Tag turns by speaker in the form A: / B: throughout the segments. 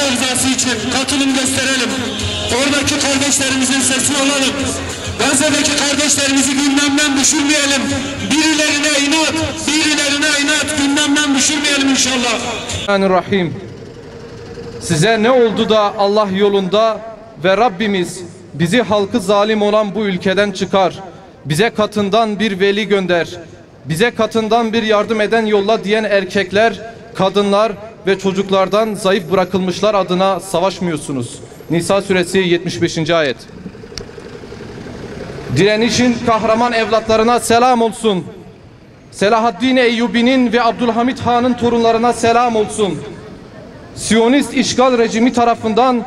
A: Allah rızası için katılım gösterelim. Oradaki kardeşlerimizin sesi olalım. Gazze'deki kardeşlerimizi gündemden düşürmeyelim. Birilerine inat, gündemden düşürmeyelim inşallah.
B: Bismillahirrahmanirrahim. Size ne oldu da Allah yolunda ve Rabbimiz bizi halkı zalim olan bu ülkeden çıkar. Bize katından bir veli gönder. Bize katından bir yardım eden yolla diyen erkekler, kadınlar ve çocuklardan zayıf bırakılmışlar adına savaşmıyorsunuz. Nisa suresi 75. ayet. Direnişin kahraman evlatlarına selam olsun. Selahaddin Eyyubi'nin ve Abdülhamit Han'ın torunlarına selam olsun. Siyonist işgal rejimi tarafından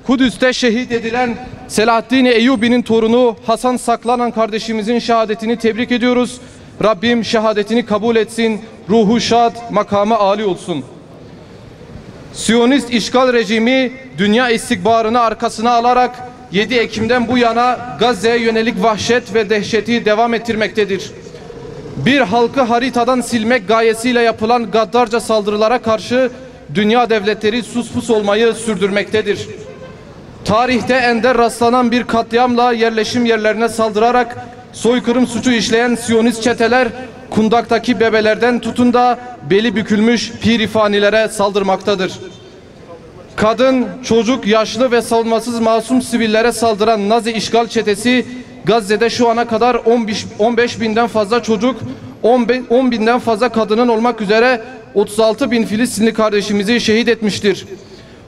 B: Kudüs'te şehit edilen Selahaddin Eyyubi'nin torunu Hasan Saklanan kardeşimizin şehadetini tebrik ediyoruz. Rabbim şehadetini kabul etsin. Ruhu şad, makamı âli olsun. Siyonist işgal rejimi dünya istikbarını arkasına alarak 7 Ekim'den bu yana Gazze'ye yönelik vahşet ve dehşeti devam ettirmektedir. Bir halkı haritadan silmek gayesiyle yapılan gaddarca saldırılara karşı dünya devletleri sus pus olmayı sürdürmektedir. Tarihte ender rastlanan bir katliamla yerleşim yerlerine saldırarak soykırım suçu işleyen Siyonist çeteler kundaktaki bebelerden tutun da beli bükülmüş pirifanilere saldırmaktadır. Kadın, çocuk, yaşlı ve savunmasız masum sivillere saldıran Nazi işgal çetesi Gazze'de şu ana kadar 15 binden fazla çocuk, 10 binden fazla kadının olmak üzere 36 bin Filistinli kardeşimizi şehit etmiştir.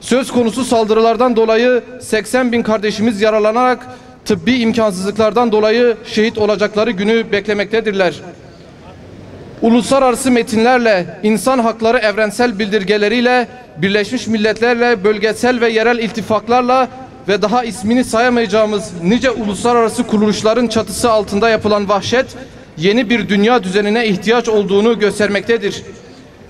B: Söz konusu saldırılardan dolayı 80 bin kardeşimiz yaralanarak tıbbi imkansızlıklardan dolayı şehit olacakları günü beklemektedirler. Uluslararası metinlerle, insan hakları evrensel bildirgeleriyle, Birleşmiş Milletler'le, bölgesel ve yerel iltifaklarla ve daha ismini sayamayacağımız nice uluslararası kuruluşların çatısı altında yapılan vahşet, yeni bir dünya düzenine ihtiyaç olduğunu göstermektedir.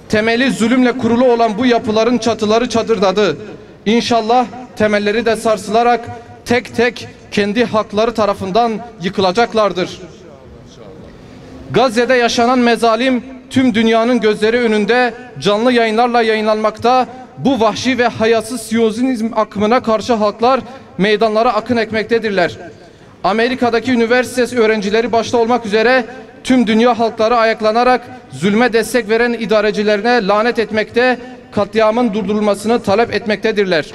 B: Temeli zulümle kurulu olan bu yapıların çatıları çadırdadı. İnşallah temelleri de sarsılarak tek tek kendi hakları tarafından yıkılacaklardır. Gazze'de yaşanan mezalim tüm dünyanın gözleri önünde canlı yayınlarla yayınlanmakta. Bu vahşi ve hayasız Siyonizm akımına karşı halklar meydanlara akın etmektedirler. Amerika'daki üniversite öğrencileri başta olmak üzere tüm dünya halkları ayaklanarak zulme destek veren idarecilerine lanet etmekte, katliamın durdurulmasını talep etmektedirler.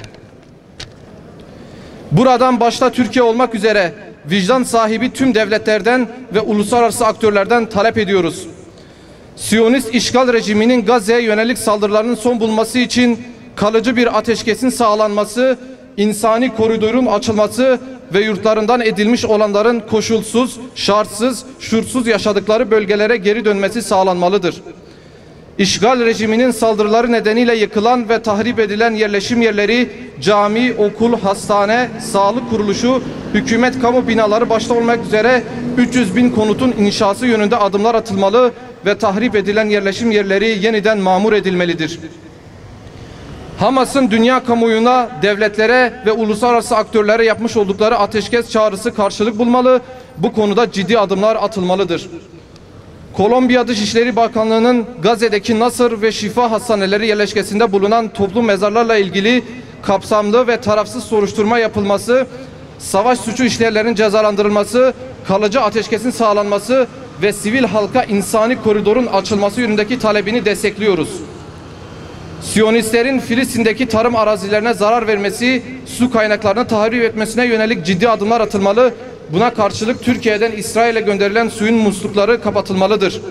B: Buradan başta Türkiye olmak üzere vicdan sahibi tüm devletlerden ve uluslararası aktörlerden talep ediyoruz. Siyonist işgal rejiminin Gazze'ye yönelik saldırılarının son bulması için kalıcı bir ateşkesin sağlanması, insani koridorun açılması ve yurtlarından edilmiş olanların koşulsuz, şartsız, şurtsuz yaşadıkları bölgelere geri dönmesi sağlanmalıdır. İşgal rejiminin saldırıları nedeniyle yıkılan ve tahrip edilen yerleşim yerleri, cami, okul, hastane, sağlık kuruluşu, hükümet kamu binaları başta olmak üzere 300 bin konutun inşası yönünde adımlar atılmalı ve tahrip edilen yerleşim yerleri yeniden mamur edilmelidir. Hamas'ın dünya kamuoyuna, devletlere ve uluslararası aktörlere yapmış oldukları ateşkes çağrısı karşılık bulmalı, bu konuda ciddi adımlar atılmalıdır. Kolombiya Dışişleri Bakanlığı'nın Gazze'deki Nasır ve Şifa hastaneleri yerleşkesinde bulunan toplu mezarlarla ilgili kapsamlı ve tarafsız soruşturma yapılması, savaş suçu işleyenlerin cezalandırılması, kalıcı ateşkesin sağlanması ve sivil halka insani koridorun açılması yönündeki talebini destekliyoruz. Siyonistlerin Filistin'deki tarım arazilerine zarar vermesi, su kaynaklarını tahrip etmesine yönelik ciddi adımlar atılmalı. Buna karşılık Türkiye'den İsrail'e gönderilen suyun muslukları kapatılmalıdır.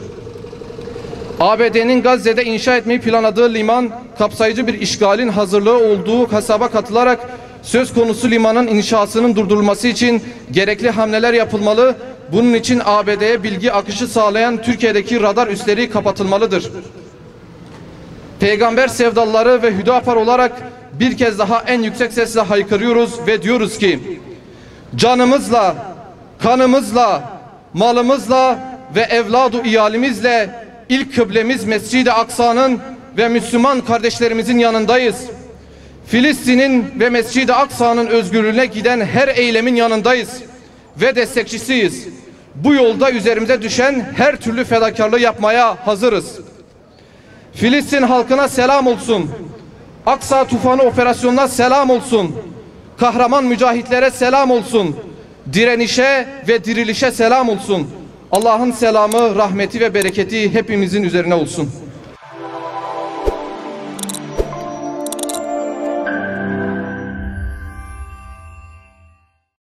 B: ABD'nin Gazze'de inşa etmeyi planladığı liman, kapsayıcı bir işgalin hazırlığı olduğu hesaba katılarak söz konusu limanın inşasının durdurulması için gerekli hamleler yapılmalı. Bunun için ABD'ye bilgi akışı sağlayan Türkiye'deki radar üsleri kapatılmalıdır. Peygamber sevdalıları ve Hüdapar olarak bir kez daha en yüksek sesle haykırıyoruz ve diyoruz ki, canımızla, kanımızla, malımızla ve evladu iyalimizle ilk kıblemiz Mescid-i Aksa'nın ve Müslüman kardeşlerimizin yanındayız. Filistin'in ve Mescid-i Aksa'nın özgürlüğüne giden her eylemin yanındayız ve destekçisiyiz. Bu yolda üzerimize düşen her türlü fedakarlığı yapmaya hazırız. Filistin halkına selam olsun. Aksa tufanı operasyonuna selam olsun. Kahraman mücahitlere selam olsun. Direnişe ve dirilişe selam olsun. Allah'ın selamı, rahmeti ve bereketi hepimizin üzerine olsun.